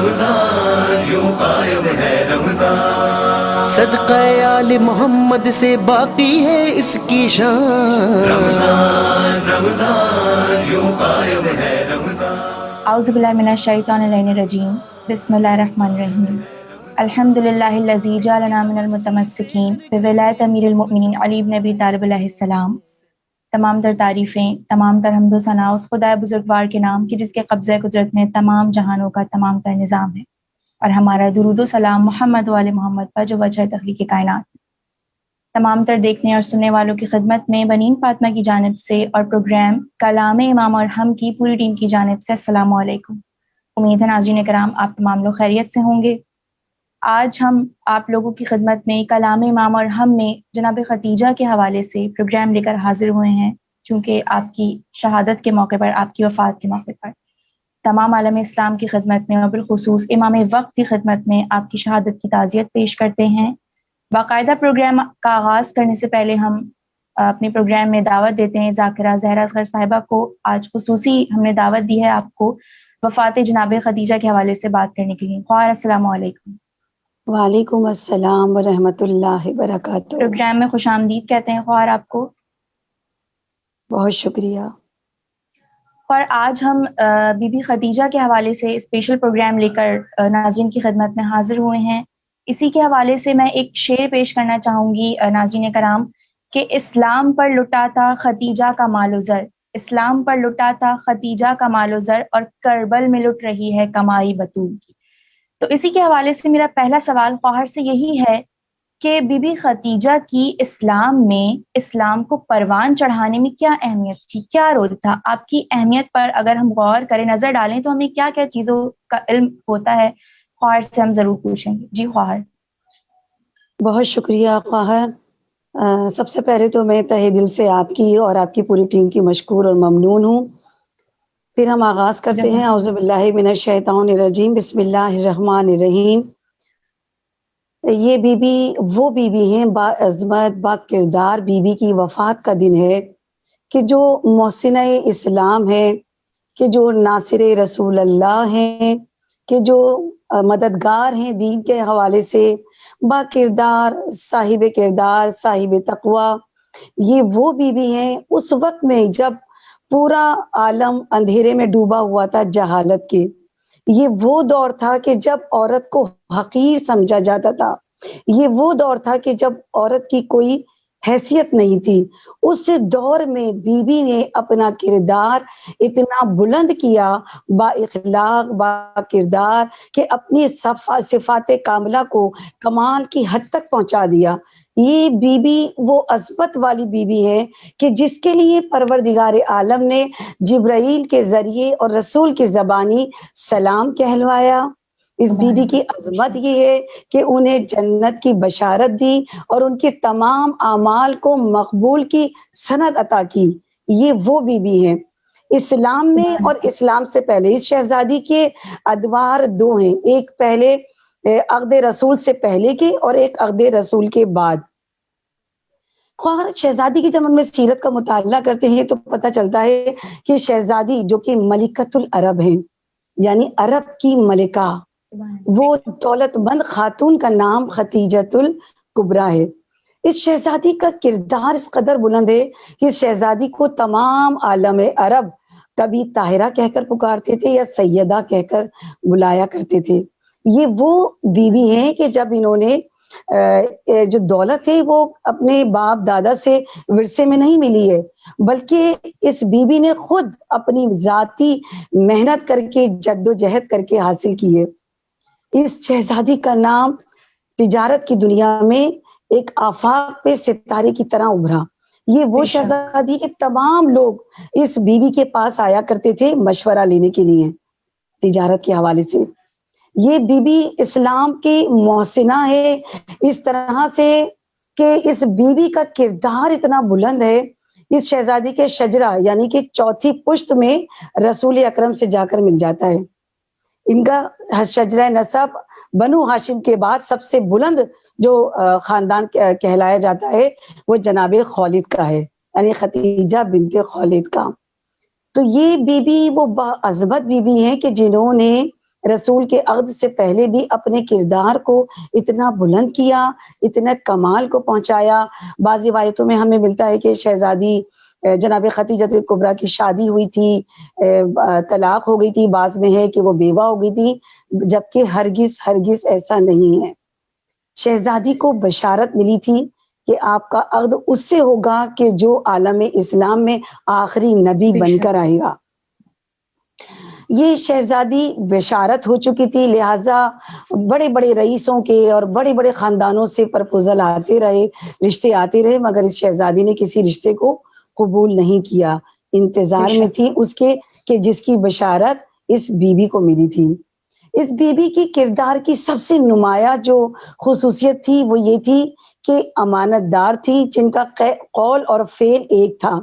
رمضان یوں قائم ہے رمضان، صدقہ آل محمد سے باقی ہے اس کی شان، رمضان رمضان یوں قائم ہے رمضان۔ اعوذ باللہ من الشیطان الرجیم، بسم اللہ الرحمن الرحیم۔ الحمد للہ الذی جعلنا من المتمسکین بولایت امیر المؤمنین علی بن ابی طالب علیہ السلام۔ تمام تر تعریفیں، تمام تر حمد و ثنا اس خدا بزرگوار کے نام کی جس کے قبضہ قدرت میں تمام جہانوں کا تمام تر نظام ہے، اور ہمارا درود و سلام محمد و آل محمد پر جو وجہ تخلیق کائنات ہے۔ تمام تر دیکھنے اور سننے والوں کی خدمت میں بنین فاطمہ کی جانب سے اور پروگرام کلام امام اور ہم کی پوری ٹیم کی جانب سے السلام علیکم۔ امید ہے ناظرین کرام آپ تمام لوگ خیریت سے ہوں گے۔ آج ہم آپ لوگوں کی خدمت میں کلام امام اور ہم میں جناب ختیجہ کے حوالے سے پروگرام لے کر حاضر ہوئے ہیں، چونکہ آپ کی شہادت کے موقع پر، آپ کی وفات کے موقع پر تمام عالم اسلام کی خدمت میں اور بالخصوص امام وقت کی خدمت میں آپ کی شہادت کی تعزیت پیش کرتے ہیں۔ باقاعدہ پروگرام کا آغاز کرنے سے پہلے ہم اپنے پروگرام میں دعوت دیتے ہیں ذاکرہ زہرا اصغر صاحبہ کو۔ آج خصوصی ہم نے دعوت دی ہے آپ کو وفات جناب ختیجہ کے حوالے سے بات کرنے کے لیے۔ خواہر السلام علیکم۔ وعلیکم السلام ورحمۃ اللہ وبرکاتہ۔ پروگرام میں خوش آمدید کہتے ہیں خواہر آپ کو۔ بہت شکریہ۔ اور آج ہم بی بی ختیجہ کے حوالے سے اسپیشل پروگرام لے کر ناظرین کی خدمت میں حاضر ہوئے ہیں۔ اسی کے حوالے سے میں ایک شعر پیش کرنا چاہوں گی ناظرین کرام کہ اسلام پر لٹا تھا ختیجہ کا مال و زر، اسلام پر لٹا تھا ختیجہ کا مال و زر، اور کربل میں لٹ رہی ہے کمائی بطول کی۔ تو اسی کے حوالے سے میرا پہلا سوال خواہر سے یہی ہے کہ بی بی ختیجہ کی اسلام میں اسلام کو پروان چڑھانے میں کیا اہمیت تھی، کیا رول تھا؟ آپ کی اہمیت پر اگر ہم غور کریں، نظر ڈالیں تو ہمیں کیا کیا چیزوں کا علم ہوتا ہے، خواہر سے ہم ضرور پوچھیں گے۔ جی خواہر۔ بہت شکریہ خواہر۔ سب سے پہلے تو میں تہہ دل سے آپ کی اور آپ کی پوری ٹیم کی مشکور اور ممنون ہوں۔ پھر ہم آغاز کرتے ہیں اعوذ باللہ من الشیطان الرجیم، بسم اللہ الرحمن الرحیم۔ یہ بی بی وہ بی بی ہیں با عظمت با کردار بی بی کی وفات کا دن ہے کہ جو محسنہ اسلام ہے، کہ جو ناصر رسول اللہ ہیں، کہ جو مددگار ہیں دین کے حوالے سے، با کردار، صاحب تقوی۔ یہ وہ بی بی ہیں اس وقت میں جب پورا عالم اندھیرے میں ڈوبا ہوا تھا جہالت کے۔ یہ وہ دور تھا کہ جب عورت کو حقیر سمجھا جاتا تھا، یہ وہ دور تھا کہ جب عورت کی کوئی حیثیت نہیں تھی۔ اس دور میں بی بی نے اپنا کردار اتنا بلند کیا، با اخلاق با کردار، کہ اپنی صفات کاملہ کو کمال کی حد تک پہنچا دیا۔ یہ بی بی وہ عظمت والی بی بی ہے کہ جس کے لیے پروردگار عالم نے جبرائیل کے ذریعے اور رسول کی زبانی سلام کہلوایا۔ اس بی بی کی عظمت یہ ہے کہ انہیں جنت کی بشارت دی اور ان کے تمام اعمال کو مقبول کی سند عطا کی۔ یہ وہ بی بی ہے اسلام میں اور اسلام سے پہلے۔ اس شہزادی کے ادوار دو ہیں، ایک پہلے عقد رسول سے پہلے کے اور ایک عقد رسول کے بعد۔ خواہر شہزادی کی جب ہم سیرت کا مطالعہ کرتے ہیں تو پتہ چلتا ہے کہ شہزادی جو کہ ملکۃ العرب ہیں، یعنی عرب کی ملکہ، وہ دولت مند خاتون کا نام ختیجۃ الکبریٰ ہے۔ اس شہزادی کا کردار اس قدر بلند ہے کہ اس شہزادی کو تمام عالم عرب کبھی طاہرہ کہہ کر پکارتے تھے یا سیدہ کہہ کر بلایا کرتے تھے۔ یہ وہ بیوی ہیں کہ جب انہوں نے جو دولت ہے وہ اپنے باپ دادا سے ورثے میں نہیں ملی ہے، بلکہ اس بیوی نے خود اپنی ذاتی محنت کر کے جد و جہد کر کے حاصل کی ہے۔ اس شہزادی کا نام تجارت کی دنیا میں ایک آفاق پہ ستارے کی طرح ابھرا۔ یہ وہ شہزادی کے تمام لوگ اس بیوی کے پاس آیا کرتے تھے مشورہ لینے کے لیے تجارت کے حوالے سے۔ یہ بی بی اسلام کی محسنہ ہے اس طرح سے کہ اس بی بی کا کردار اتنا بلند ہے۔ اس شہزادی کے شجرہ یعنی کہ چوتھی پشت میں رسول اکرم سے جا کر مل جاتا ہے۔ ان کا شجرہ نسب بنو ہاشم کے بعد سب سے بلند جو خاندان کہلایا جاتا ہے وہ جناب خولد کا ہے، یعنی ختیجہ بنت خولد کا۔ تو یہ بی بی وہ باعظمت بی بی ہیں کہ جنہوں نے رسول کے عقد سے پہلے بھی اپنے کردار کو اتنا بلند کیا، اتنا کمال کو پہنچایا. بعض روایتوں میں ہمیں ملتا ہے کہ شہزادی جناب خدیجہ کبریٰ کی شادی ہوئی تھی، طلاق ہو گئی تھی، بعض میں ہے کہ وہ بیوہ ہو گئی تھی، جبکہ ہرگز ایسا نہیں ہے. شہزادی کو بشارت ملی تھی کہ آپ کا عقد اس سے ہوگا کہ جو عالم اسلام میں آخری نبی بن کر آئے گا. یہ شہزادی بشارت ہو چکی تھی، لہٰذا بڑے بڑے رئیسوں کے اور بڑے بڑے خاندانوں سے پرپوزل آتے رہے، رشتے آتے رہے، مگر اس شہزادی نے کسی رشتے کو قبول نہیں کیا. انتظار میں تھی اس کے کہ جس کی بشارت اس بی بی کو ملی تھی. اس بی بی کی کردار کی سب سے نمایاں جو خصوصیت تھی وہ یہ تھی کہ امانت دار تھی، جن کا قول اور فعل ایک تھا.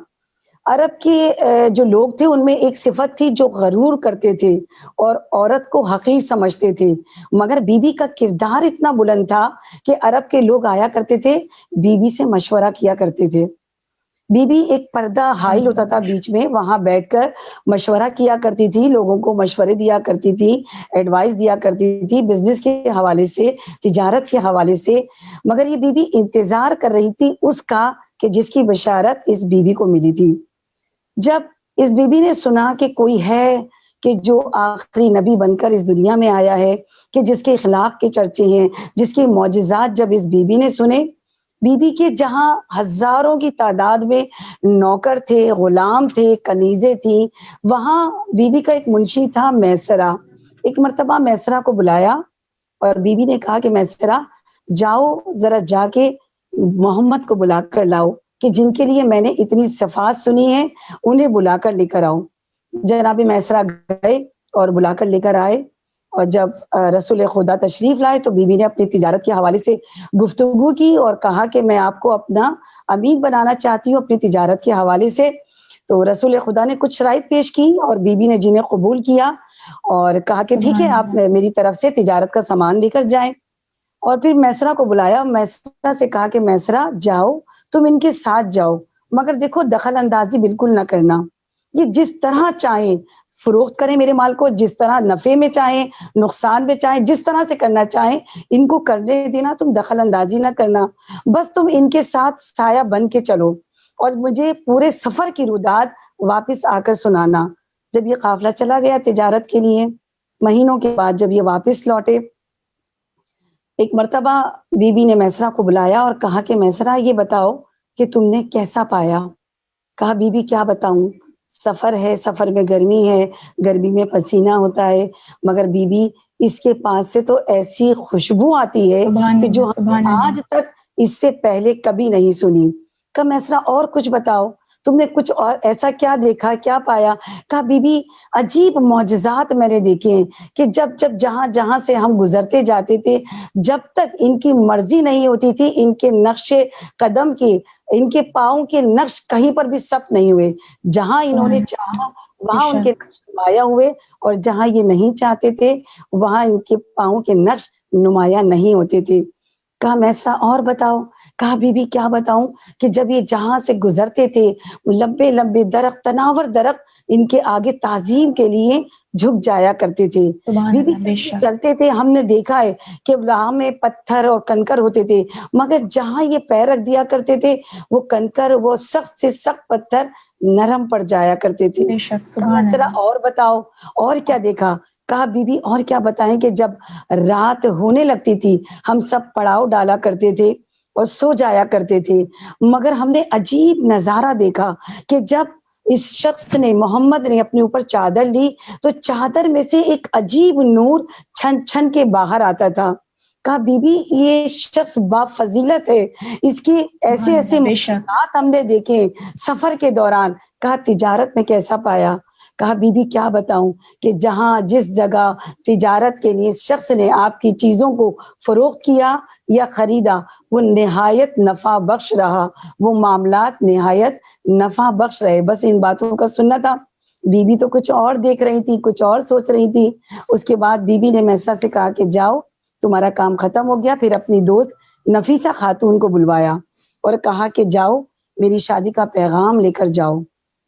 عرب کے جو لوگ تھے ان میں ایک صفت تھی جو غرور کرتے تھے اور عورت کو حقیر سمجھتے تھے، مگر بی بی کا کردار اتنا بلند تھا کہ عرب کے لوگ آیا کرتے تھے، بی بی سے مشورہ کیا کرتے تھے. بی بی ایک پردہ حائل ہوتا تھا بیچ میں، وہاں بیٹھ کر مشورہ کیا کرتی تھی، لوگوں کو مشورے دیا کرتی تھی، ایڈوائس دیا کرتی تھی، بزنس کے حوالے سے، تجارت کے حوالے سے. مگر یہ بی بی انتظار کر رہی تھی اس کا کہ جس کی بشارت اس بی بی کو ملی تھی. جب اس بی بی نے سنا کہ کوئی ہے کہ جو آخری نبی بن کر اس دنیا میں آیا ہے، کہ جس کے اخلاق کے چرچے ہیں، جس کے معجزات جب اس بی بی نے سنے، بی بی کے جہاں ہزاروں کی تعداد میں نوکر تھے، غلام تھے، کنیزیں تھیں، وہاں بی بی کا ایک منشی تھا میسرہ. ایک مرتبہ میسرہ کو بلایا اور بی بی نے کہا کہ میسرہ جاؤ ذرا جا کے محمد کو بلا کر لاؤ، کہ جن کے لیے میں نے اتنی صفات سنی ہے انہیں بلا کر لے کر آؤ. جناب میسرہ گئے اور بلا کر لے کر آئے، اور جب رسول خدا تشریف لائے تو بی بی نے اپنی تجارت کے حوالے سے گفتگو کی اور کہا کہ میں آپ کو اپنا امین بنانا چاہتی ہوں اپنی تجارت کے حوالے سے. تو رسول خدا نے کچھ شرائط پیش کی اور بی بی نے جنہیں قبول کیا اور کہا کہ ٹھیک ہے آپ میری طرف سے تجارت کا سامان لے کر جائیں. اور پھر میسرہ کو بلایا، میسرہ سے کہا کہ میسرہ جاؤ تم ان کے ساتھ جاؤ، مگر دیکھو دخل اندازی بالکل نہ کرنا، یہ جس طرح چاہیں فروخت کریں میرے مال کو، جس طرح نفع میں چاہیں نقصان میں چاہیں، جس طرح سے کرنا چاہیں ان کو کرنے دینا، تم دخل اندازی نہ کرنا، بس تم ان کے ساتھ سایہ بن کے چلو اور مجھے پورے سفر کی روداد واپس آ کر سنانا. جب یہ قافلہ چلا گیا تجارت کے لیے، مہینوں کے بعد جب یہ واپس لوٹے، ایک مرتبہ بی بی نے میسرہ کو بلایا اور کہا کہ میسرہ یہ بتاؤ کہ تم نے کیسا پایا. کہا بی بی کیا بتاؤں، سفر ہے، سفر میں گرمی ہے، گرمی میں پسینہ ہوتا ہے، مگر بی بی اس کے پاس سے تو ایسی خوشبو آتی ہے کہ جو ہم نے آج تک اس سے پہلے کبھی نہیں سنی. کہا میسرہ اور کچھ بتاؤ، تم نے کچھ اور ایسا کیا دیکھا، کیا پایا. کہا بی بی عجیب معجزات میں نے دیکھے ہیں کہ جب جہاں سے ہم گزرتے جاتے تھے، جب تک ان کی مرضی نہیں ہوتی تھی ان کے نقش قدم کی، ان کے پاؤں کے نقش کہیں پر بھی ثبت نہیں ہوئے. جہاں انہوں نے چاہا وہاں ان کے نقش نمایاں ہوئے، اور جہاں یہ نہیں چاہتے تھے وہاں ان کے پاؤں کے نقش نمایاں نہیں ہوتے تھے. کہا میسرہ اور بتاؤ. کہا بی بی کیا بتاؤں کہ جب یہ جہاں سے گزرتے تھے لمبے لمبے درخت، تناور درخت ان کے آگے تعظیم کے لیے جھک جایا کرتے تھے. بی بی چلتے تھے ہم نے دیکھا ہے کہ وہاں میں پتھر اور کنکر ہوتے تھے، مگر جہاں یہ پیر رکھ دیا کرتے تھے وہ کنکر، وہ سخت سے سخت پتھر نرم پڑ جایا کرتے تھے. میسرہ اور بتاؤ اور کیا دیکھا. کہا بی بی اور کیا بتائیں کہ جب رات ہونے لگتی تھی ہم سب پڑاؤ ڈالا کرتے تھے اور سو جایا کرتے تھے، مگر ہم نے عجیب نظارہ دیکھا کہ جب اس شخص نے، محمد نے اپنے اوپر چادر لی تو چادر میں سے ایک عجیب نور چھن چھن کے باہر آتا تھا. کہا بی بی یہ شخص با فضیلت ہے، اس کی ایسے ایسے معجزات ہم نے دیکھے سفر کے دوران. کہا تجارت میں کیسا پایا. کہا بی بی کیا بتاؤں کہ جہاں جس جگہ تجارت کے لیے شخص نے آپ کی چیزوں کو فروخت کیا یا خریدا وہ نہایت نفع بخش رہا، وہ معاملات نہایت نفع بخش رہے. بس ان باتوں کا سننا تھا. بی بی تو کچھ اور دیکھ رہی تھی، کچھ اور سوچ رہی تھی. اس کے بعد بی بی نے میسرہ سے کہا کہ جاؤ تمہارا کام ختم ہو گیا. پھر اپنی دوست نفیسہ خاتون کو بلوایا اور کہا کہ جاؤ میری شادی کا پیغام لے کر جاؤ.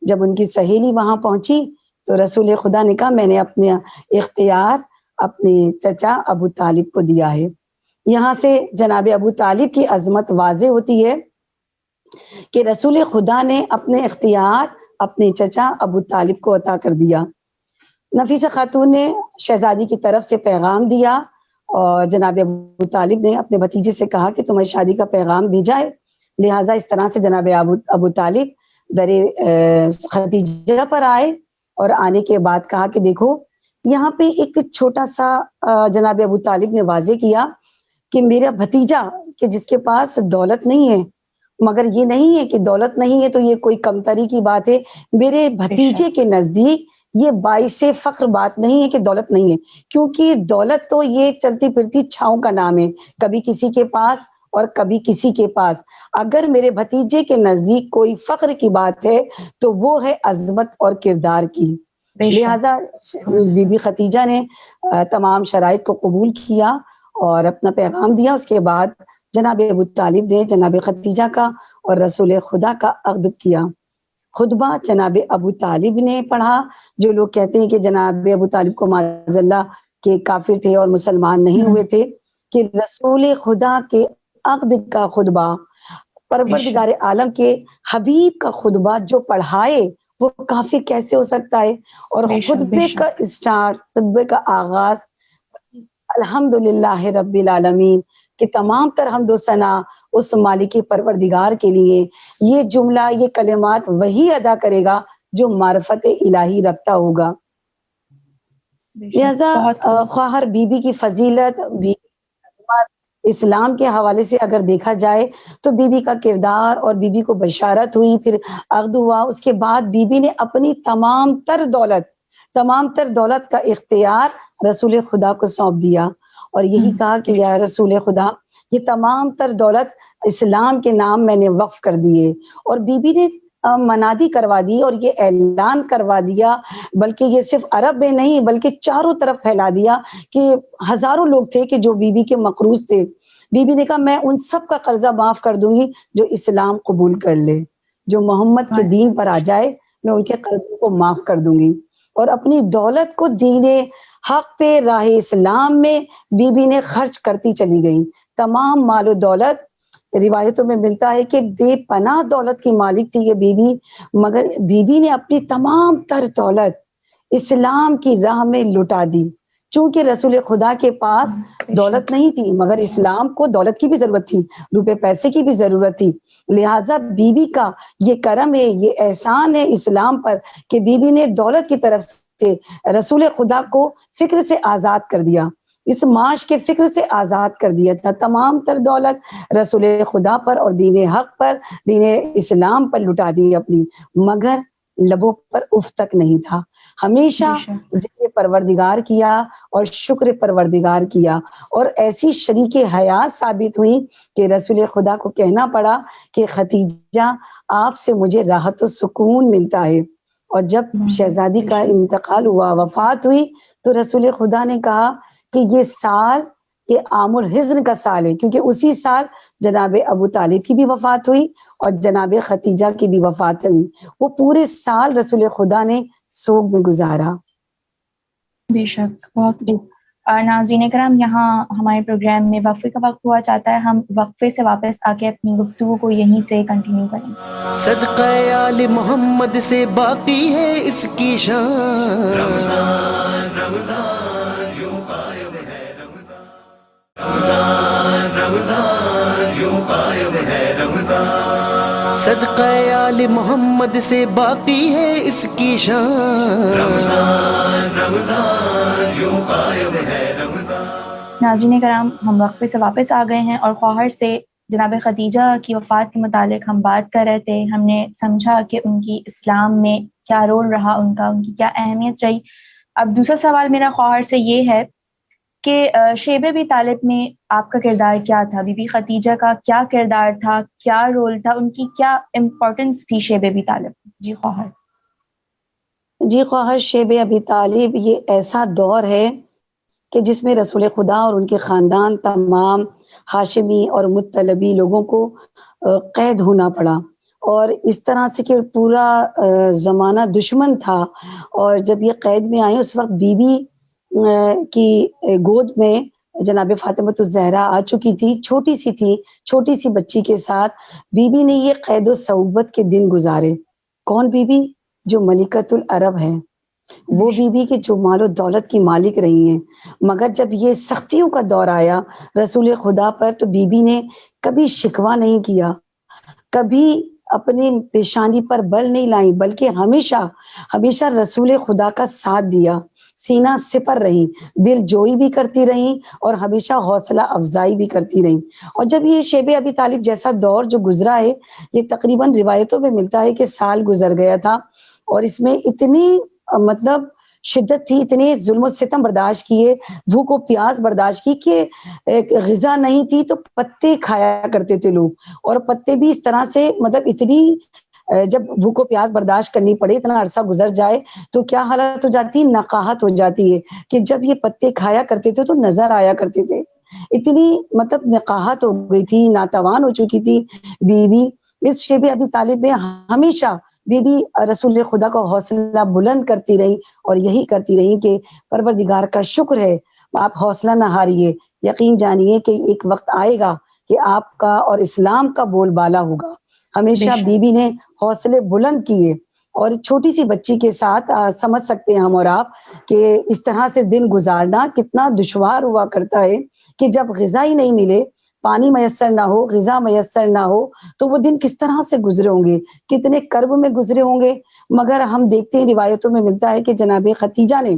جب ان کی سہیلی وہاں پہنچی تو رسول خدا نے کہا میں نے اپنے اختیار اپنے چچا ابو طالب کو دیا ہے۔ یہاں سے جناب ابو طالب کی عظمت واضح ہوتی ہے کہ رسول خدا نے اپنے اختیار اپنے چچا ابو طالب کو عطا کر دیا۔ نفیسہ خاتون نے شہزادی کی طرف سے پیغام دیا اور جناب ابو طالب نے اپنے بھتیجے سے کہا کہ تمہیں شادی کا پیغام بھیجا ہے، لہٰذا اس طرح سے جناب ابو طالب در خدیجہ پر آئے اور آنے کے بعد کہا کہ دیکھو یہاں پہ ایک چھوٹا سا جناب ابو طالب نے واضح کیا کہ میرا بھتیجا کہ جس کے پاس دولت نہیں ہے، مگر یہ نہیں ہے کہ دولت نہیں ہے تو یہ کوئی کمتری کی بات ہے، میرے بھتیجے کے نزدیک یہ باعث فخر بات نہیں ہے کہ دولت نہیں ہے، کیونکہ دولت تو یہ چلتی پھرتی چھاؤں کا نام ہے، کبھی کسی کے پاس اور کبھی کسی کے پاس۔ اگر میرے بھتیجے کے نزدیک کوئی فخر کی بات ہے تو وہ ہے عظمت اور کردار کی۔ لہٰذا بی بی خدیجہ نے تمام شرائط کو قبول کیا اور اپنا پیغام دیا۔ اس کے بعد جناب ابو طالب نے جناب خدیجہ کا اور رسول خدا کا ادب کیا۔ خطبہ جناب ابو طالب نے پڑھا۔ جو لوگ کہتے ہیں کہ جناب ابو طالب کو معاذ اللہ کہ کافر تھے اور مسلمان نہیں ہوئے تھے، کہ رسول خدا کے عقد کا خطبہ، پروردگار عالم کے حبیب کا خطبہ جو پڑھائے وہ کافر کیسے ہو سکتا ہے؟ اور خطبے کا اسٹارٹ، خطبے کا آغاز الحمدللہ رب العالمین کہ تمام تر حمد و ثنا اس مالک پروردگار کے لیے، یہ جملہ یہ کلمات وہی ادا کرے گا جو معرفت الہی رکھتا ہوگا۔ لہذا خواہر بی بی کی فضیلت، بی اسلام کے حوالے سے اگر دیکھا جائے تو بی بی کا کردار اور بی بی کو بشارت ہوئی، پھر عقد ہوا، اس کے بعد بی بی نے اپنی تمام تر دولت کا اختیار رسول خدا کو سونپ دیا اور یہی کہا کہ یا رسول خدا یہ تمام تر دولت اسلام کے نام میں نے وقف کر دیے۔ اور بی بی نے منادی کروا دی اور یہ اعلان کروا دیا، بلکہ یہ صرف عرب میں نہیں بلکہ چاروں طرف پھیلا دیا کہ ہزاروں لوگ تھے کہ جو بی بی کے مقروض تھے۔ بی بی نے کہا میں ان سب کا قرضہ معاف کر دوں گی جو اسلام قبول کر لے، جو محمد کے دین پر آ جائے میں ان کے قرضوں کو معاف کر دوں گی۔ اور اپنی دولت کو دین حق پہ راہ اسلام میں بی بی نے خرچ کرتی چلی گئی۔ تمام مال و دولت، روایتوں میں ملتا ہے کہ بے پناہ دولت کی مالک تھی یہ بی بی، مگر بی بی نے اپنی تمام تر دولت اسلام کی راہ میں لٹا دی۔ چونکہ رسول خدا کے پاس دولت نہیں تھی مگر اسلام کو دولت کی بھی ضرورت تھی، روپے پیسے کی بھی ضرورت تھی، لہٰذا بی بی کا یہ کرم ہے، یہ احسان ہے اسلام پر کہ بی بی نے دولت کی طرف سے رسول خدا کو فکر سے آزاد کر دیا، اس معاش کے فکر سے آزاد کر دیا تھا۔ تمام تر دولت رسول خدا پر اور دین حق پر، دین اسلام پر لٹا دی اپنی، مگر لبوں پر اف تک نہیں تھا، ہمیشہ ذکر پروردگار کیا اور شکر پروردگار کیا، اور ایسی شریک حیات ثابت ہوئی کہ رسول خدا کو کہنا پڑا کہ خدیجہ آپ سے مجھے راحت و سکون ملتا ہے۔ اور جب شہزادی کا انتقال ہوا، وفات ہوئی، تو رسول خدا نے کہا کہ یہ سال یہ عام الحزن کا سال ہے، کیونکہ اسی سال جناب ابو طالب کی بھی وفات ہوئی اور جناب خدیجہ کی بھی وفات ہوئی۔ وہ پورے سال رسول خدا نے سوگ میں گزارا۔ بے شک، بہت خوب۔ ناظرین کرام، یہاں ہمارے پروگرام میں وقفے کا وقت ہوا چاہتا ہے، ہم وقفے سے واپس آ کے اپنی گفتگو کو یہیں سے کنٹینیو کریں۔ صدقہ آل محمد سے باقی ہے اس کی شان، رمضان رمضان یوں قائم ہے، رمضان رمضان یوں قائم ہے، رمضان صدقہ آل محمد سے باقی ہے اس کی شان، رمضان رمضان یوں قائم ہے، رمضان۔ ناظرین کرام، ہم وقفے سے واپس آ گئے ہیں اور خواہر سے جناب خدیجہ کی وفات کے متعلق ہم بات کر رہے تھے۔ ہم نے سمجھا کہ ان کی اسلام میں کیا رول رہا، ان کی کیا اہمیت رہی۔ اب دوسرا سوال میرا خواہر سے یہ ہے کہ شیب ابی طالب میں آپ کا کردار کیا تھا؟ بی بی خدیجہ کا کیا کردار تھا، کیا رول تھا، ان کی کیا امپورٹنس تھی شیب ابی طالب؟ جی خواہر۔ جی خواہر، شیب ابی طالب یہ ایسا دور ہے کہ جس میں رسول خدا اور ان کے خاندان تمام ہاشمی اور مطلبی لوگوں کو قید ہونا پڑا، اور اس طرح سے کہ پورا زمانہ دشمن تھا، اور جب یہ قید میں آئے اس وقت بی بی کی گود میں جناب فاطمہ الزہرا آ چکی تھی، چھوٹی سی تھی، چھوٹی سی بچی کے ساتھ بی بی نے یہ قید و صعوبت کے دن گزارے۔ کون بی بی؟ جو ملکۃ العرب ہے، وہ بی بی کے جو مال و دولت کی مالک رہی ہیں، مگر جب یہ سختیوں کا دور آیا رسول خدا پر تو بی بی نے کبھی شکوہ نہیں کیا، کبھی اپنی پیشانی پر بل نہیں لائی، بلکہ ہمیشہ ہمیشہ رسول خدا کا ساتھ دیا، سینہ سپر رہی، دل جوئی بھی کرتی رہی اور ہمیشہ حوصلہ افزائی بھی کرتی رہی۔ اور جب یہ شیب ابی طالب جیسا دور جو گزرا ہے، یہ تقریباً روایتوں میں ملتا ہے کہ سال گزر گیا تھا، اور اس میں اتنی مطلب شدت تھی، اتنے ظلم و ستم برداشت کیے، بھوک و پیاس برداشت کی کہ غذا نہیں تھی تو پتے کھایا کرتے تھے لوگ، اور پتے بھی اس طرح سے مطلب اتنی جب بھوک و پیاس برداشت کرنی پڑے، اتنا عرصہ گزر جائے تو کیا حالت ہو جاتی، نقاہت ہو جاتی ہے کہ جب یہ پتے کھایا کرتے تھے تو نظر آیا کرتے تھے، اتنی مطلب نقاہت ہو گئی تھی، ناتوان ہو چکی تھی بی بی۔ اس شیب ابی طالب میں ہمیشہ بی بی رسول خدا کو حوصلہ بلند کرتی رہی اور یہی کرتی رہی کہ پروردگار کا شکر ہے، آپ حوصلہ نہ ہاریے، یقین جانیے کہ ایک وقت آئے گا کہ آپ کا اور اسلام کا بول بالا ہوگا۔ بے ہمیشہ شک بی بی نے حوصلے بلند کیے، اور چھوٹی سی بچی کے ساتھ سمجھ سکتے ہیں ہم اور آپ کہ اس طرح سے دن گزارنا کتنا دشوار ہوا کرتا ہے کہ جب غذا ہی نہیں ملے، پانی میسر نہ ہو، غذا میسر نہ ہو، تو وہ دن کس طرح سے گزرے ہوں گے، کتنے کرب میں گزرے ہوں گے۔ مگر ہم دیکھتے ہیں روایتوں میں ملتا ہے کہ جناب خدیجہ نے،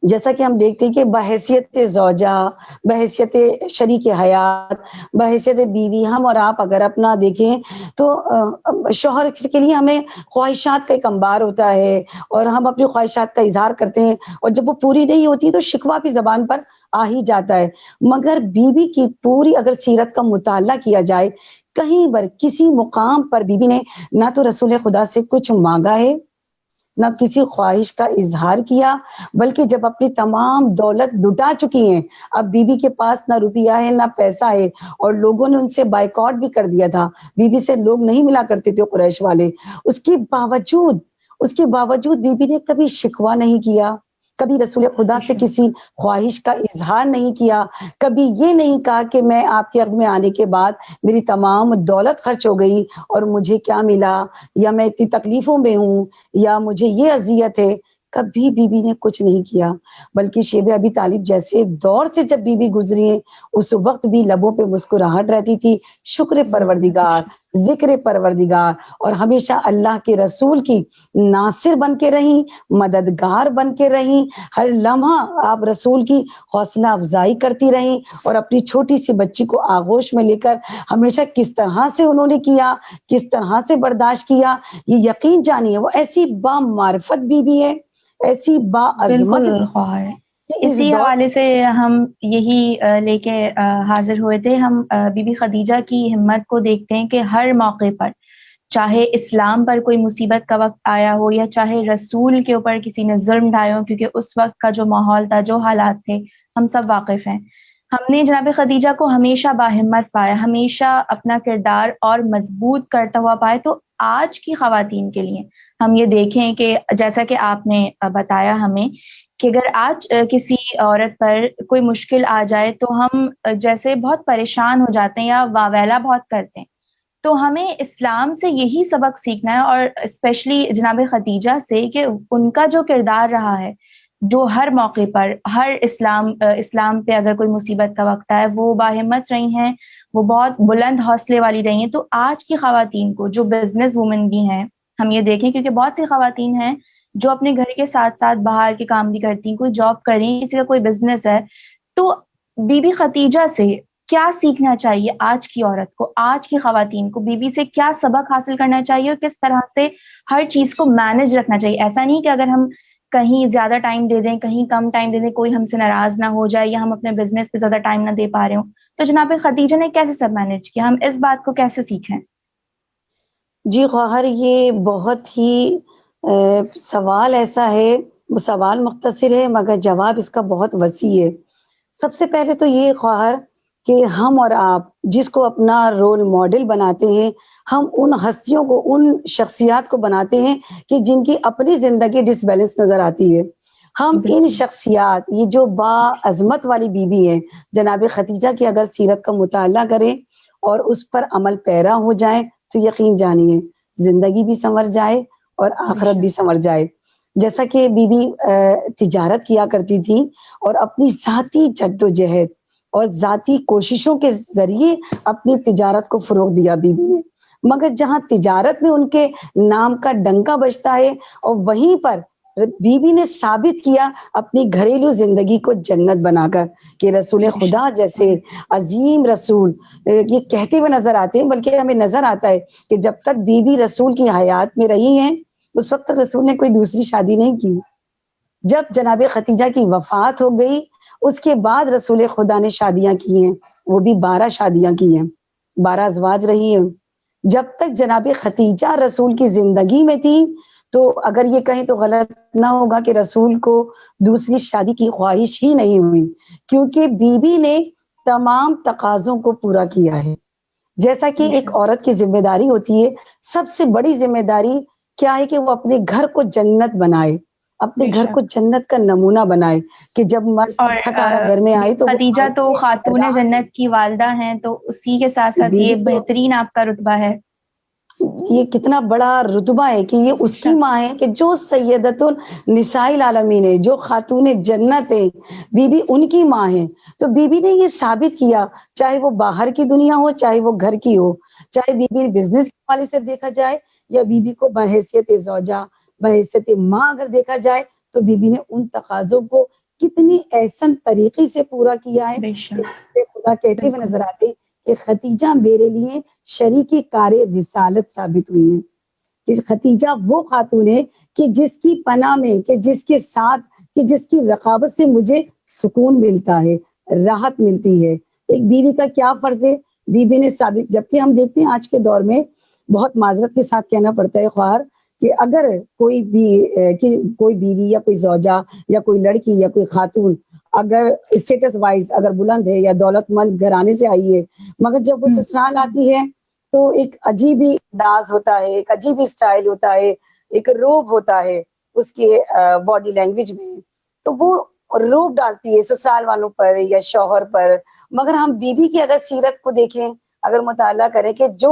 جیسا کہ ہم دیکھتے ہیں کہ بحیثیت زوجہ، بحیثیت شریک حیات، بحیثیت بیوی، ہم اور آپ اگر اپنا دیکھیں تو شوہر کے لیے ہمیں خواہشات کا ایک انبار ہوتا ہے اور ہم اپنی خواہشات کا اظہار کرتے ہیں، اور جب وہ پوری نہیں ہوتی تو شکوہ بھی زبان پر آ ہی جاتا ہے۔ مگر بیوی کی پوری اگر سیرت کا مطالعہ کیا جائے، کہیں پر کسی مقام پر بیوی نے نہ تو رسول خدا سے کچھ مانگا ہے، نہ کسی خواہش کا اظہار کیا، بلکہ جب اپنی تمام دولت لٹا چکی ہیں، اب بی بی کے پاس نہ روپیہ ہے نہ پیسہ ہے، اور لوگوں نے ان سے بائیکاٹ بھی کر دیا تھا، بی بی سے لوگ نہیں ملا کرتے تھے قریش والے، اس کے باوجود بی بی نے کبھی شکوہ نہیں کیا، کبھی رسول خدا سے کسی خواہش کا اظہار نہیں کیا، کبھی یہ نہیں کہا کہ میں آپ کے عہد میں آنے کے بعد میری تمام دولت خرچ ہو گئی اور مجھے کیا ملا، یا میں اتنی تکلیفوں میں ہوں، یا مجھے یہ اذیت ہے۔ کبھی بی بی نے کچھ نہیں کیا، بلکہ شیب ابی طالب جیسے دور سے جب بی بی گزری ہے، اس وقت بھی لبوں پہ مسکراہٹ رہتی تھی، شکر پروردگار، ذکر پروردگار، اور ہمیشہ اللہ کے رسول کی ناصر بن کے رہیں، مددگار بن کے رہیں، ہر لمحہ آپ رسول کی حوصلہ افزائی کرتی رہیں، اور اپنی چھوٹی سی بچی کو آغوش میں لے کر ہمیشہ کس طرح سے انہوں نے کیا، کس طرح سے برداشت کیا، یہ یقین جانیے وہ ایسی با معرفت بیوی ہے، ایسی با عظمت بالکل خواہر، کہ اس اسی دور حوالے سے ہم یہی لے کے حاضر ہوئے تھے۔ ہم بی بی خدیجہ کی ہمت کو دیکھتے ہیں کہ ہر موقع پر، چاہے اسلام پر کوئی مصیبت کا وقت آیا ہو یا چاہے رسول کے اوپر کسی نے ظلم ڈھایا ہو، کیونکہ اس وقت کا جو ماحول تھا، جو حالات تھے، ہم سب واقف ہیں، ہم نے جناب خدیجہ کو ہمیشہ باہمت پایا، ہمیشہ اپنا کردار اور مضبوط کرتا ہوا پائے۔ تو آج کی خواتین کے لیے ہم یہ دیکھیں کہ جیسا کہ آپ نے بتایا ہمیں کہ اگر آج کسی عورت پر کوئی مشکل آ جائے تو ہم جیسے بہت پریشان ہو جاتے ہیں یا واویلا بہت کرتے ہیں، تو ہمیں اسلام سے یہی سبق سیکھنا ہے، اور اسپیشلی جناب خدیجہ سے، کہ ان کا جو کردار رہا ہے، جو ہر موقع پر، ہر اسلام پہ اگر کوئی مصیبت کا وقت آئے، وہ باہمت رہی ہیں، وہ بہت بلند حوصلے والی رہی ہیں۔ تو آج کی خواتین کو جو بزنس وومن بھی ہیں، ہم یہ دیکھیں، کیونکہ بہت سی خواتین ہیں جو اپنے گھر کے ساتھ ساتھ باہر کے کام بھی کرتی ہیں، کوئی جاب کر رہی ہیں، کسی کا کوئی بزنس ہے، تو بی بی خدیجہ سے کیا سیکھنا چاہیے آج کی عورت کو، آج کی خواتین کو، بی بی سے کیا سبق حاصل کرنا چاہیے اور کس طرح سے ہر چیز کو مینج رکھنا چاہیے؟ ایسا نہیں کہ اگر ہم کہیں زیادہ ٹائم دے دیں، کہیں کم ٹائم دے دیں، کوئی ہم سے ناراض نہ ہو جائے یا ہم اپنے بزنس پہ زیادہ ٹائم نہ دے پا رہے ہوں۔ تو جناب خدیجہ نے کیسے سب مینج کیا، ہم اس بات کو کیسے سیکھیں؟ جی خواہر، یہ بہت ہی سوال ایسا ہے، وہ سوال مختصر ہے مگر جواب اس کا بہت وسیع ہے۔ سب سے پہلے تو یہ خواہر کہ ہم اور آپ جس کو اپنا رول ماڈل بناتے ہیں، ہم ان ہستیوں کو، ان شخصیات کو بناتے ہیں کہ جن کی اپنی زندگی ڈس بیلنس نظر آتی ہے۔ ہم ان شخصیات، یہ جو با عظمت والی بیوی ہیں جناب خدیجہ کی اگر سیرت کا مطالعہ کریں اور اس پر عمل پیرا ہو جائیں تو یقین جانیے زندگی بھی سنور جائے اور آخرت بھی سنور جائے. جیسا کہ بی بی تجارت کیا کرتی تھی اور اپنی ذاتی جدوجہد اور ذاتی کوششوں کے ذریعے اپنی تجارت کو فروغ دیا بی بی نے، مگر جہاں تجارت میں ان کے نام کا ڈنکا بجتا ہے اور وہیں پر بی بی نے ثابت کیا اپنی گھریلو زندگی کو جنت بنا کر کہ رسول خدا جیسے عظیم رسول یہ کہتے ہوئے نظر آتے ہیں، بلکہ ہمیں نظر آتا ہے کہ جب تک بی بی رسول کی حیات میں رہی ہیں اس وقت تک رسول نے کوئی دوسری شادی نہیں کی. جب جناب خدیجہ کی وفات ہو گئی اس کے بعد رسول خدا نے شادیاں کی ہیں، وہ بھی 12 شادیاں کی ہیں، 12 ازواج رہی ہیں. جب تک جناب خدیجہ رسول کی زندگی میں تھی تو اگر یہ کہیں تو غلط نہ ہوگا کہ رسول کو دوسری شادی کی خواہش ہی نہیں ہوئی، کیونکہ بی بی نے تمام تقاضوں کو پورا کیا ہے. جیسا کہ ایک عورت کی ذمہ داری ہوتی ہے، سب سے بڑی ذمہ داری کیا ہے کہ وہ اپنے گھر کو جنت بنائے، اپنے گھر کو جنت کا نمونہ بنائے کہ جب مرد تھکا گھر میں آئے تو خدیجہ تو خاتون جنت کی والدہ ہیں، تو اسی کے ساتھ ساتھ یہ بہترین آپ کا رتبہ ہے. یہ کتنا بڑا رتبہ ہے کہ یہ اس کی ماں ہے کہ جو سیدۃ النساء العالمین ہے، جو خاتون جنت ہے، بی بی ان کی ماں ہے. تو بی بی نے یہ ثابت کیا، چاہے وہ باہر کی دنیا ہو چاہے وہ گھر کی ہو، چاہے بی بی بزنس کے حوالے سے دیکھا جائے یا بی بی کو بحیثیت زوجہ بحیثیت ماں اگر دیکھا جائے تو بی بی نے ان تقاضوں کو کتنی احسن طریقے سے پورا کیا ہے کہ خدا کہتے ہوئے نظر آتے کہ خدیجہ میرے لیے شریکی کار رسالت ثابت ہوئی ہیں. کہ خدیجہ وہ خاتون ہے کہ جس کی پناہ میں، کہ جس کے ساتھ، کہ جس کی رقابت سے مجھے سکون ملتا ہے، راحت ملتی ہے. ایک بیوی کا کیا فرض ہے، بی بی نے ثابت، جبکہ ہم دیکھتے ہیں آج کے دور میں بہت معذرت کے ساتھ کہنا پڑتا ہے خواہر کہ اگر کوئی بیوی یا کوئی زوجہ یا کوئی لڑکی یا کوئی خاتون اگر اسٹیٹس وائز اگر بلند ہے یا دولت مند گھرانے سے آئی ہے، مگر جب وہ سسرال آتی ہے تو ایک عجیب ہی انداز ہوتا ہے، ایک عجیب ہی اسٹائل ہوتا ہے، ایک روب ہوتا ہے اس کے باڈی لینگویج میں، تو وہ روب ڈالتی ہے سسرال والوں پر یا شوہر پر. مگر ہم بی بی کی اگر سیرت کو دیکھیں، اگر مطالعہ کریں کہ جو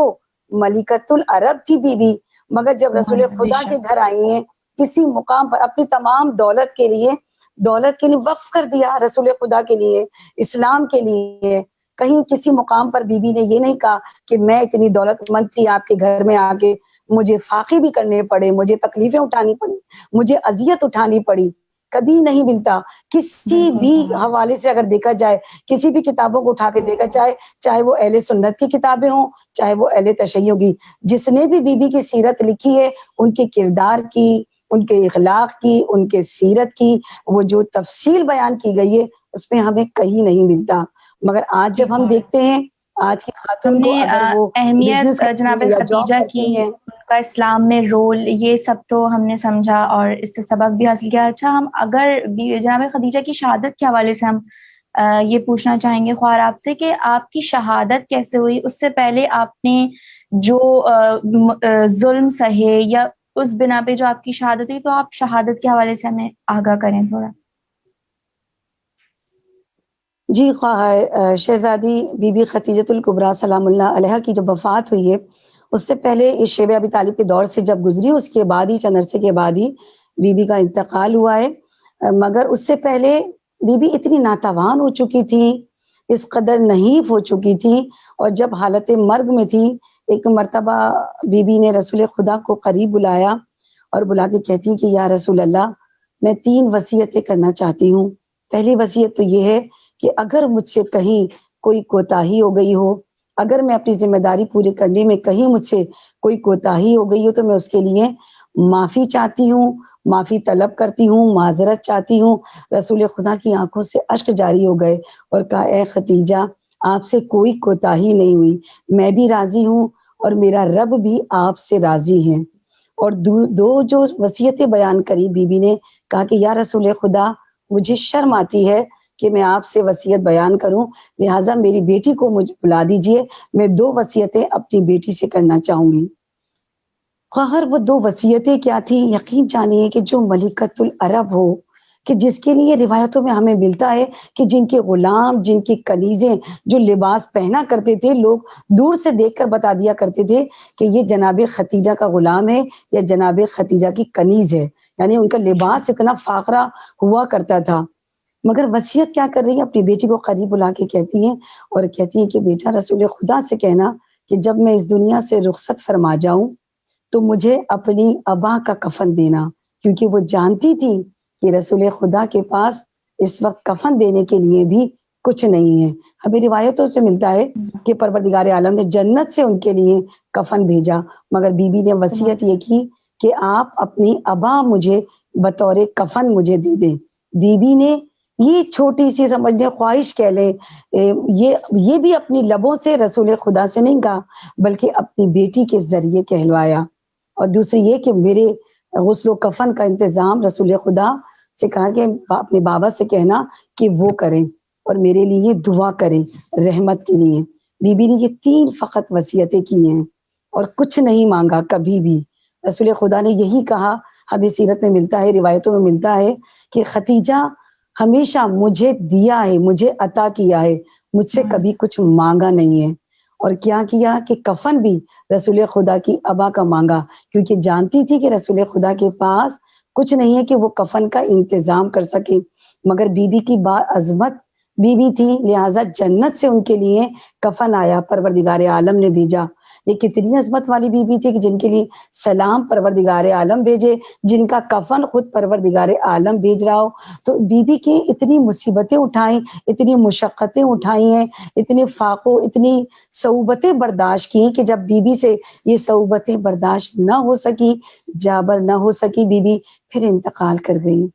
ملکۃ العرب تھی بی بی، مگر جب رسول خدا کے گھر آئی ہیں کسی مقام پر اپنی تمام دولت کے لیے وقف کر دیا، رسول خدا کے لیے، اسلام کے لیے. کہیں کسی مقام پر بی بی نے یہ نہیں کہا کہ میں اتنی دولت مند تھی آپ کے گھر میں آ کے مجھے فاقے بھی کرنے پڑے، مجھے تکلیفیں اٹھانی پڑی، مجھے اذیت اٹھانی پڑی. کبھی نہیں ملتا. کسی بھی حوالے سے اگر دیکھا جائے، کسی بھی کتابوں کو اٹھا کے دیکھا جائے، چاہے وہ اہل سنت کی کتابیں ہوں چاہے وہ اہل تشیع کی، جس نے بھی بی بی کی سیرت لکھی ہے ان کے کردار کی، ان کے اخلاق کی، ان کے سیرت کی وہ جو تفصیل بیان کی گئی ہے اس میں ہمیں کہیں نہیں ملتا. مگر آج جب ہم دیکھتے ہیں آج کی خاتون کو اگر وہ اہمیت جناب خدیجہ کی، ہیں، ان کا اسلام میں رول، یہ سب تو ہم نے سمجھا اور اس سے سبق بھی حاصل کیا. اچھا، ہم اگر جناب خدیجہ کی شہادت کے حوالے سے ہم یہ پوچھنا چاہیں گے خوار آپ سے کہ آپ کی شہادت کیسے ہوئی؟ اس سے پہلے آپ نے جو ظلم سہے یا اس بنا پہ جو آپ کی شہادت ہوئی، تو آپ شہادت کے حوالے سے ہمیں آگاہ کریں تھوڑا. جی خواہر، شہزادی بی بی خدیجۃ الکبریٰ سلام اللہ علیہا کی جب وفات ہوئی ہے اس سے پہلے اس شیب ابی طالب کے دور سے جب گزری اس کے بعد ہی چند عرصے کے بعد ہی بی بی کا انتقال ہوا ہے. مگر اس سے پہلے بی بی اتنی ناتوان ہو چکی تھی، اس قدر نحیف ہو چکی تھی، اور جب حالت مرگ میں تھی ایک مرتبہ بی بی نے رسول خدا کو قریب بلایا اور بلا کے کہتی کہ یا رسول اللہ، میں 3 وصیتیں کرنا چاہتی ہوں. پہلی وصیت تو یہ ہے کہ اگر مجھ سے کہیں کوئی کوتاہی ہو گئی ہو، اگر میں اپنی ذمہ داری پوری کرنے میں کہیں مجھ سے کوئی کوتاہی ہو گئی ہو تو میں اس کے لیے معافی چاہتی ہوں، معافی طلب کرتی ہوں، معذرت چاہتی ہوں. رسول خدا کی آنکھوں سے اشک جاری ہو گئے اور کہا اے خدیجہ، آپ سے کوئی کوتاہی نہیں ہوئی، میں بھی راضی ہوں اور میرا رب بھی آپ سے راضی ہے. اور دو جو وصیتیں بیان کری بی بی نے، کہا کہ یا رسول خدا، مجھے شرم آتی ہے کہ میں آپ سے وصیت بیان کروں، لہٰذا میری بیٹی کو مجھے بلا دیجئے، میں 2 وصیتیں اپنی بیٹی سے کرنا چاہوں گی. خواہر وہ 2 وصیتیں کیا تھی؟ یقین جانیے کہ جو ملکۃ العرب ہو، کہ جس کے لیے روایتوں میں ہمیں ملتا ہے کہ جن کے غلام، جن کی کنیزیں جو لباس پہنا کرتے تھے، لوگ دور سے دیکھ کر بتا دیا کرتے تھے کہ یہ جناب ختیجہ کا غلام ہے یا جناب ختیجہ کی کنیز ہے، یعنی ان کا لباس اتنا فاخرہ ہوا کرتا تھا۔ مگر وصیت کیا کر رہی ہے؟ اپنی بیٹی کو قریب بلا کے کہتی ہیں اور کہتی ہیں کہ بیٹا رسول خدا سے کہنا کہ جب میں اس دنیا سے رخصت فرما جاؤں تو مجھے اپنی ابا کا کفن دینا، کیونکہ وہ جانتی تھی کہ رسول خدا کے پاس اس وقت کفن دینے کے لیے بھی کچھ نہیں ہے۔ ہمیں روایتوں سے ملتا ہے کہ پروردگار عالم نے جنت سے ان کے لیے کفن بھیجا، مگر بی بی نے وصیت یہ کی کہ آپ اپنی ابا مجھے بطور کفن مجھے دے دیں۔ بی بی نے یہ چھوٹی سی سمجھنے خواہش کہہ لیں، یہ بھی اپنی لبوں سے رسول خدا سے نہیں کہا بلکہ اپنی بیٹی کے ذریعے کہلوایا۔ اور دوسری یہ کہ میرے غسل و کفن کا انتظام رسول خدا سے کہا کہ اپنے بابا سے کہنا کہ وہ کریں اور میرے لیے دعا کریں رحمت کے لیے۔ بی بی نے یہ 3 فقط وصیتیں کی ہیں اور کچھ نہیں مانگا کبھی بھی۔ رسول خدا نے یہی کہا، ہمیں سیرت میں ملتا ہے، روایتوں میں ملتا ہے کہ ختیجہ ہمیشہ مجھے دیا ہے، مجھے عطا کیا ہے، مجھ سے کبھی کچھ مانگا نہیں ہے۔ اور کیا کیا کہ کفن بھی رسول خدا کی ابا کا مانگا، کیونکہ جانتی تھی کہ رسول خدا کے پاس کچھ نہیں ہے کہ وہ کفن کا انتظام کر سکے۔ مگر بی بی کی عظمت بی بی تھی، لہٰذا جنت سے ان کے لیے کفن آیا، پروردگار عالم نے بھیجا۔ یہ کتنی عظمت والی بی بی تھی کہ جن کے لیے سلام پروردگار عالم بھیجے، جن کا کفن خود پروردگار عالم بھیج رہا ہو۔ تو بی بی کی اتنی مصیبتیں اٹھائیں، اتنی مشقتیں اٹھائی ہیں، اتنے فاقوں، اتنی صعوبتیں برداشت کی کہ جب بی بی سے یہ صعوبتیں برداشت نہ ہو سکی، جابر نہ ہو سکی، بی بی پھر انتقال کر گئی۔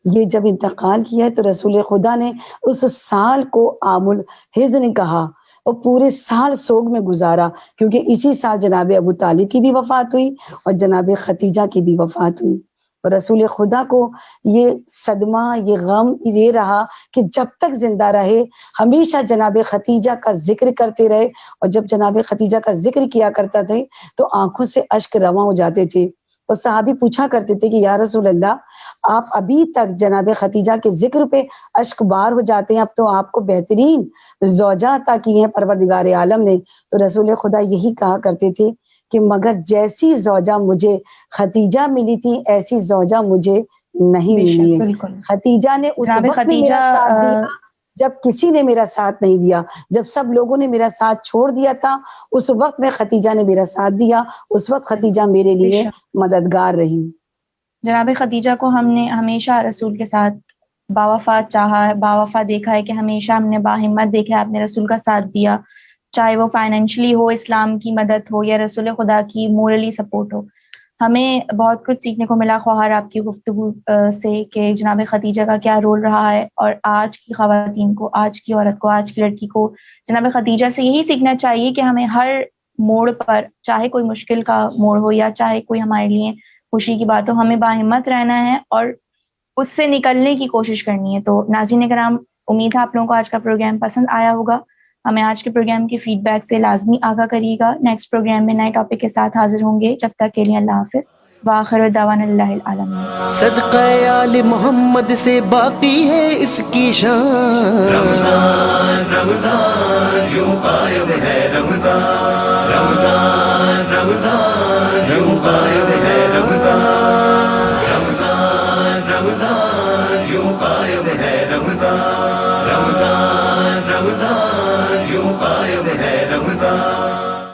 یہ جب انتقال کیا تو رسول خدا نے اس سال کو عام الحزن کہا اور پورے سال سوگ میں گزارا، کیونکہ اسی سال جناب ابو طالب کی بھی وفات ہوئی اور جناب ختیجہ کی بھی وفات ہوئی۔ اور رسول خدا کو یہ صدمہ، یہ غم یہ رہا کہ جب تک زندہ رہے ہمیشہ جناب ختیجہ کا ذکر کرتے رہے، اور جب جناب ختیجہ کا ذکر کیا کرتا تھے تو آنکھوں سے اشک رواں ہو جاتے تھے۔ اور صحابی پوچھا کرتے تھے کہ یا رسول اللہ، آپ ابھی تک جناب ختیجہ کے ذکر پہ اشک بار ہو جاتے ہیں، اب تو آپ کو بہترین زوجہ عطا کی ہیں پروردگار عالم نے۔ تو رسول خدا یہی کہا کرتے تھے کہ مگر جیسی زوجہ مجھے ختیجہ ملی تھی ایسی زوجہ مجھے نہیں ملی ہے۔ ختیجہ نے اس وقت بھی میرا ساتھ دیا جب کسی نے میرا ساتھ نہیں دیا، جب سب لوگوں نے میرا ساتھ چھوڑ دیا تھا اس وقت میں ختیجہ نے میرا ساتھ دیا، اس وقت ختیجہ میرے لیے مددگار رہی۔ جناب ختیجہ کو ہم نے ہمیشہ رسول کے ساتھ باوفات چاہا ہے، باوفا دیکھا ہے کہ ہمیشہ ہم نے باہمت دیکھا ہے، آپ نے رسول کا ساتھ دیا، چاہے وہ فائنینشلی ہو، اسلام کی مدد ہو، یا رسول خدا کی مورلی سپورٹ ہو۔ ہمیں بہت کچھ سیکھنے کو ملا خواہر آپ کی گفتگو سے کہ جناب ختیجہ کا کیا رول رہا ہے، اور آج کی خواتین کو، آج کی عورت کو، آج کی لڑکی کو جناب ختیجہ سے یہی سیکھنا چاہیے کہ ہمیں ہر موڑ پر، چاہے کوئی مشکل کا موڑ ہو یا چاہے کوئی ہمارے لیے خوشی کی بات ہو، ہمیں باہمت رہنا ہے اور اس سے نکلنے کی کوشش کرنی ہے۔ تو ناظرین کرام، امید ہے آپ لوگوں کو آج کا پروگرام پسند آیا ہوگا۔ ہمیں آج کے پروگرام کی فیڈ بیک سے لازمی آگاہ کریے گا۔ نیکسٹ پروگرام میں نئے ٹاپک کے ساتھ حاضر ہوں گے، جب تک کے لیے اللہ حافظ، وآخر دعوانا الحمد للہ العالمین۔ صدقہ آل محمد سے باقی ہے اس کی شان، رمضان رمضان یوں قائم ہے رمضان، رمضان رمضان یوں قائم ہے رمضان، رمضان رمضان یوں قائم ہے رمضان، رمضان رمضان یوں قائم ہے رمضان۔